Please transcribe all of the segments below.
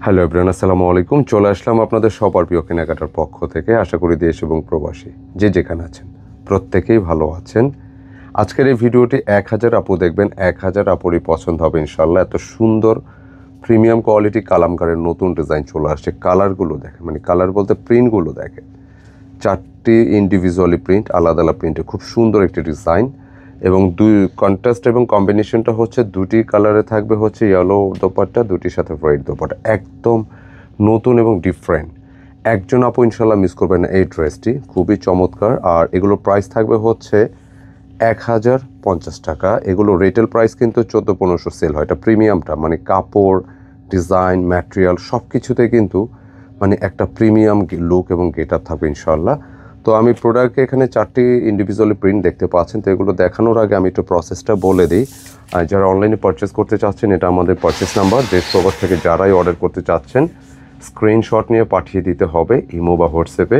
Hello everyone, আসসালামু আলাইকুম। চলে আসলাম আপনাদের সবার প্রিয় কেনাকাটার পক্ষ থেকে। আশা করি দেশ এবং প্রবাসী যে যেখানে আছেন প্রত্যেকেই ভালো আছেন। আজকের এই ভিডিওটি 1000 আপু দেখবেন, 1000 আপুরই পছন্দ হবে ইনশাল্লাহ। এত সুন্দর প্রিমিয়াম কোয়ালিটি কালামকারের নতুন ডিজাইন চলে আসছে। কালারগুলো দেখেন, মানে কালার বলতে প্রিন্টগুলো দেখেন, 4টি ইন্ডিভিজুয়ালি প্রিন্ট, আলাদা আলাদা প্রিন্টে খুব সুন্দর একটি ডিজাইন। এবং দুই কন্ট্রাস্ট এবং কম্বিনেশনটা হচ্ছে দুটি কালারে থাকবে, হচ্ছে ইয়েলো দোপাট্টা, দুটির সাথে হোয়াইট দোপাট্টা, একদম নতুন এবং ডিফারেন্ট। একজন আপু ইনশাল্লাহ মিস করবেন না এই ড্রেসটি, খুবই চমৎকার। আর এগুলোর প্রাইস থাকবে হচ্ছে 1050 টাকা। এগুলো রিটেল প্রাইস কিন্তু 1400-1500 সেল হয়। এটা প্রিমিয়ামটা মানে কাপড়, ডিজাইন, ম্যাটেরিয়াল সব কিছুতে কিন্তু মানে একটা প্রিমিয়াম লুক এবং গেট আপ থাকবে ইনশাল্লাহ। তো আমি প্রোডাক্টে এখানে 4টি ইন্ডিভিজুয়ালি প্রিন্ট দেখতে পাচ্ছেন। তো এগুলো দেখানোর আগে আমি একটু প্রসেসটা বলে দিই। যারা অনলাইনে পারচেস করতে চাচ্ছেন, এটা আমাদের পারচেস নাম্বার। দেশ প্রবাস থেকে যারাই অর্ডার করতে চাচ্ছেন স্ক্রিনশট নিয়ে পাঠিয়ে দিতে হবে ইমো বা হোয়াটসঅ্যাপে।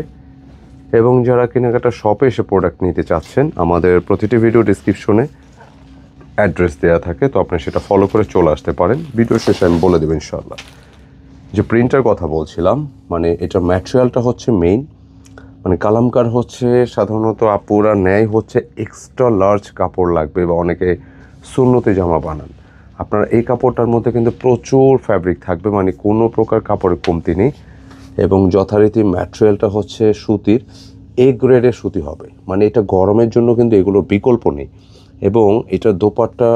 এবং যারা কেনাকাটা শপে এসে প্রোডাক্ট নিতে চাচ্ছেন, আমাদের প্রতিটি ভিডিও ডিসক্রিপশনে অ্যাড্রেস দেওয়া থাকে, তো আপনি সেটা ফলো করে চলে আসতে পারেন। ভিডিও শেষে আমি বলে দেবো ইনশাল্লাহ। যে প্রিন্টার কথা বলছিলাম, মানে এটার ম্যাটেরিয়ালটা হচ্ছে মেইন, মানে কালামকার হচ্ছে সাধারণত আপুরা নেয় হচ্ছে এক্সট্রা লার্জ কাপড় লাগবে বা অনেকে সুন্নতি জামা বানান। আপনার এই কাপড়টার মধ্যে কিন্তু প্রচুর ফ্যাব্রিক থাকবে, মানে কোনো প্রকার কাপড়ের কমতি নেই। এবং যথারীতি ম্যাটেরিয়ালটা হচ্ছে সুতির, এ গ্রেডের সুতি হবে, মানে এটা গরমের জন্য কিন্তু এগুলোর বিকল্প নেই। এবং এটা দোপাট্টা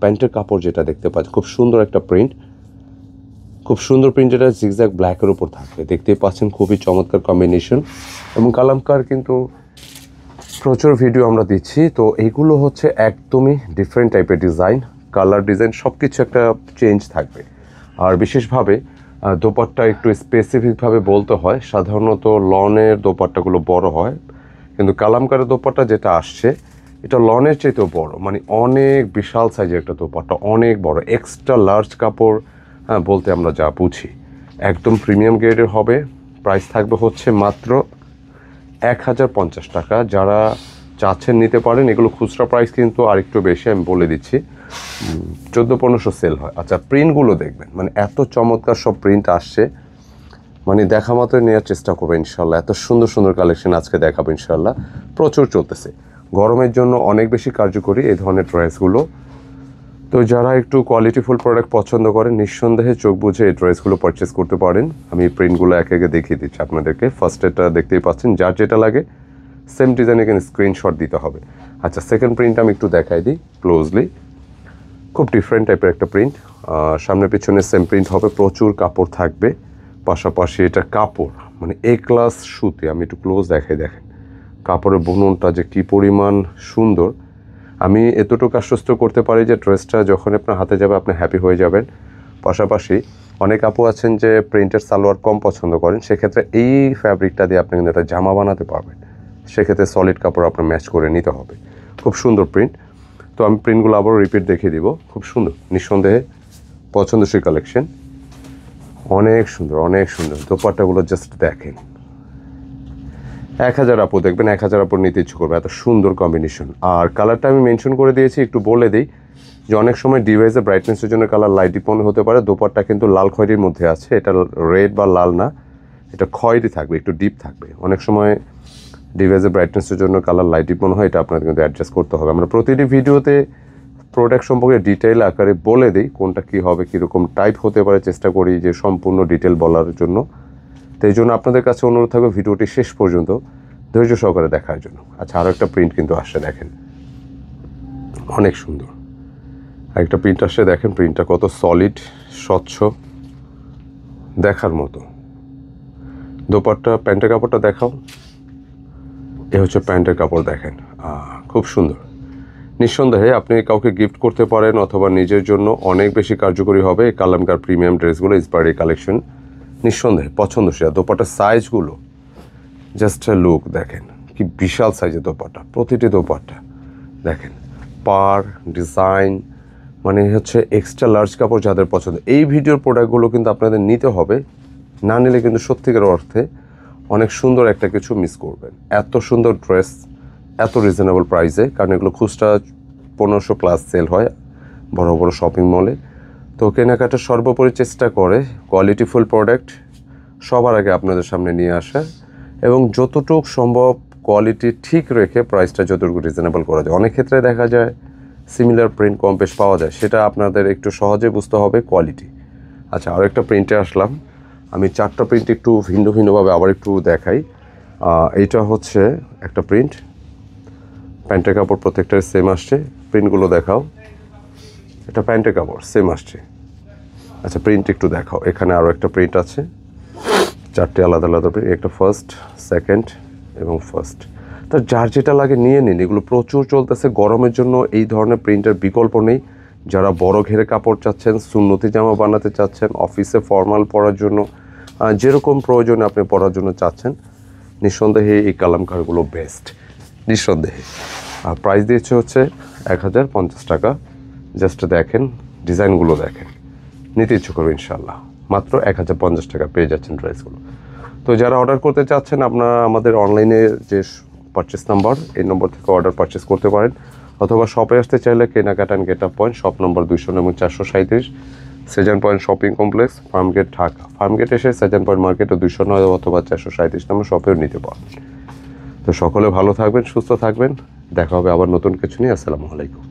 প্যান্টের কাপড় যেটা দেখতে পাচ্ছি, খুব সুন্দর একটা প্রিন্ট, খুব সুন্দর প্রিন্ট, এটা জিগজ্যাগ ব্ল্যাকের উপর থাকবে, দেখতেই পাচ্ছেন খুবই চমৎকার কম্বিনেশন। এবং কালামকার কিন্তু প্রচুর ভিডিও আমরা দিচ্ছি, তো এইগুলো হচ্ছে একদমই ডিফারেন্ট টাইপের ডিজাইন, কালার ডিজাইন সব কিছু একটা চেঞ্জ থাকবে। আর বিশেষভাবে দোপাট্টা একটু স্পেসিফিকভাবে বলতে হয়, সাধারণত লনের দোপাট্টাগুলো বড় হয়, কিন্তু কালামকারের দোপাট্টা যেটা আসছে এটা লনের চাইতেও বড়, মানে অনেক বিশাল সাইজের একটা দোপাট্টা, অনেক বড়, এক্সট্রা লার্জ কাপড় বলতে আমরা যা বুঝি, একদম প্রিমিয়াম গ্রেডের হবে। প্রাইস থাকবে হচ্ছে মাত্র 1050 টাকা। যারা চাচ্ছেন নিতে পারেন। এগুলো খুচরা প্রাইস কিন্তু আরেকটু বেশি, আমি বলে দিচ্ছি, 1400-1500 সেল হয়। আচ্ছা, প্রিন্টগুলো দেখবেন, মানে এত চমৎকার সব প্রিন্ট আসছে, মানে দেখা মাত্র নেওয়ার চেষ্টা করবে ইনশাল্লাহ। এত সুন্দর সুন্দর কালেকশন আজকে দেখাবো ইনশাল্লাহ, প্রচুর চলতেছে। গরমের জন্য অনেক বেশি কার্যকরী এই ধরনের ড্রেসগুলো। তো যারা একটু কোয়ালিটিফুল প্রোডাক্ট পছন্দ করেন, নিঃসন্দেহে চোখ বুঝে এই ড্রেসগুলো পারচেস করতে পারেন। আমি প্রিন্টগুলো একে একে দেখিয়ে দিচ্ছি আপনাদেরকে। ফার্স্ট এটা দেখতেই পাচ্ছেন, যার যেটা লাগে সেম ডিজাইন এখানে স্ক্রিনশট দিতে হবে। আচ্ছা, সেকেন্ড প্রিন্ট আমি একটু দেখাই দিই ক্লোজলি। খুব ডিফারেন্ট টাইপের একটা প্রিন্ট, সামনে পিছনে সেম প্রিন্ট হবে, প্রচুর কাপড় থাকবে। পাশাপাশি এটা কাপড় মানে এ ক্লাস সুতি, আমি একটু ক্লোজ দেখাই, দেখেন কাপড়ের বুননটা যে কী পরিমাণ সুন্দর। আমি এতটুকু আশ্বস্ত করতে পারি যে ড্রেসটা যখন আপনার হাতে যাবে আপনি হ্যাপি হয়ে যাবেন। পাশাপাশি অনেক আপু আছেন যে প্রিন্টের সালোয়ার কম পছন্দ করেন, সেক্ষেত্রে এই ফ্যাব্রিকটা দিয়ে আপনি কিন্তু একটা জামা বানাতে পারবেন। সেক্ষেত্রে সলিড কাপড় আপনার ম্যাচ করে নিতে হবে। খুব সুন্দর প্রিন্ট। তো আমি প্রিন্টগুলো আবারও রিপিট দেখিয়ে দিব। খুব সুন্দর, নিঃসন্দেহে পছন্দসই কালেকশন, অনেক সুন্দর অনেক সুন্দর। দোপাট্টাগুলো জাস্ট দেখেন, 1000 আপু দেখবেন, 1000 আপু নিতে ইচ্ছে করবে, এত সুন্দর কম্বিনেশন। আর কালারটা আমি মেনশন করে দিয়েছি, একটু বলে দিই যে অনেক সময় ডিভাইসের ব্রাইটনেসের জন্য কালার লাইট ডিপেন্ড হতে পারে। দোপাট্টা কিন্তু লাল খয়েরির মধ্যে আছে, এটা রেড বা লাল না, এটা খয়েরি থাকবে, একটু ডিপ থাকবে। অনেক সময় ডিভাইসের ব্রাইটনেসের জন্য কালার লাইট ডিপেন্ড হয়, এটা আপনাদের কিন্তু অ্যাডজাস্ট করতে হবে। আমরা প্রতিটি ভিডিওতে প্রোডাক্ট সম্পর্কে ডিটেইল আকারে বলে দিই, কোনটা কী হবে, কীরকম টাইপ হতে পারে, চেষ্টা করি যে সম্পূর্ণ ডিটেল বলার জন্য। তো এই জন্য আপনাদের কাছে অনুরোধ থাকবে ভিডিওটি শেষ পর্যন্ত ধৈর্য সহকারে দেখার জন্য। আচ্ছা, আরও একটা প্রিন্ট কিন্তু আসছে, দেখেন অনেক সুন্দর আরেকটা প্রিন্ট আসছে, দেখেন প্রিন্টটা কত সলিড, স্বচ্ছ, দেখার মতো। দোপাট্টা প্যান্টের কাপড়টা দেখাও, এ হচ্ছে প্যান্টের কাপড়, দেখেন খুব সুন্দর। নিঃসন্দেহে আপনি কাউকে গিফট করতে পারেন অথবা নিজের জন্য অনেক বেশি কার্যকরী হবে এই কালামকার প্রিমিয়াম ড্রেসগুলো, ইন্সপায়ারি কালেকশন, নিঃসন্দেহে পছন্দসই। আর দোপাট্টার সাইজগুলো জাস্ট লুক, দেখেন কি বিশাল সাইজের দোপাট্টা, প্রতিটি দোপাট্টা দেখেন, পার ডিজাইন, মানে হচ্ছে এক্সট্রা লার্জ কাপড় যাদের পছন্দ। এই ভিডিওর প্রোডাক্টগুলো কিন্তু আপনাদের নিতে হবে, না নিলে কিন্তু সত্যিকার অর্থে অনেক সুন্দর একটা কিছু মিস করবেন। এত সুন্দর ড্রেস এত রিজনেবল প্রাইসে, কারণ এগুলো খুচরা 1500 প্লাস সেল হয় বড় বড় শপিং মলে। তো তো কেনাকাটার সর্বোপরি চেষ্টা করে কোয়ালিটিফুল প্রোডাক্ট সবার আগে আপনাদের সামনে নিয়ে আসা এবং যতটুকু সম্ভব কোয়ালিটি ঠিক রেখে প্রাইসটা যতটুকু রিজনেবল করা যায়। অনেক ক্ষেত্রে দেখা যায় সিমিলার প্রিন্ট কম বেশ পাওয়া যায়, সেটা আপনাদের একটু সহজে বুঝতে হবে কোয়ালিটি। আচ্ছা, আরও একটা প্রিন্টে আসলাম। আমি 4টা প্রিন্ট একটু ভিন্ন ভিন্নভাবে আবার একটু দেখাই। এইটা হচ্ছে একটা প্রিন্ট, প্যান্টের কাপড় প্রত্যেকটার সেম আসছে। প্রিন্টগুলো দেখাও। এটা প্যান্টের কাপড় সেম আসছে। আচ্ছা, প্রিন্ট একটু দেখাও। এখানে আরও একটা প্রিন্ট আছে, 4টে আলাদা আলাদা প্রিন্ট, একটা ফার্স্ট, সেকেন্ড এবং ফার্স্ট। তো যার যেটা লাগে নিয়ে নিন। এগুলো প্রচুর চলতেছে গরমের জন্য, এই ধরনের প্রিন্টের বিকল্প নেই। যারা বড় ঘেরে কাপড় চাচ্ছেন, সুন্নতি জামা বানাতে চাচ্ছেন, অফিসে ফর্মাল পরার জন্য, যেরকম প্রয়োজনে আপনি পরার জন্য চাচ্ছেন, নিঃসন্দেহে এই কালামকারগুলো বেস্ট, নিঃসন্দেহে। আর প্রাইস দিয়েছে হচ্ছে 1050 টাকা। জাস্ট দেখেন, ডিজাইনগুলো দেখেন, নিতে ইচ্ছুক করবে ইনশাল্লাহ। মাত্র 1050 টাকা পেয়ে যাচ্ছেন ড্রেসগুলো। তো যারা অর্ডার করতে চাচ্ছেন, আপনারা আমাদের অনলাইনে যে পারচেস নাম্বার, এই নম্বর থেকে অর্ডার পারচেস করতে পারেন, অথবা শপে আসতে চাইলে কেনাকাটা and get up point, shop number 200 এবং 437, Shezan point shopping complex, Farmgate, Dhaka. Farmgate এসে সেজান পয়েন্ট মার্কেটে 209 অথবা 437 নম্বর শপেও নিতে পারবেন। তো সকলে ভালো থাকবেন, সুস্থ থাকবেন। দেখা হবে আবার নতুন কিছু নিয়ে। আসসালামু আলাইকুম।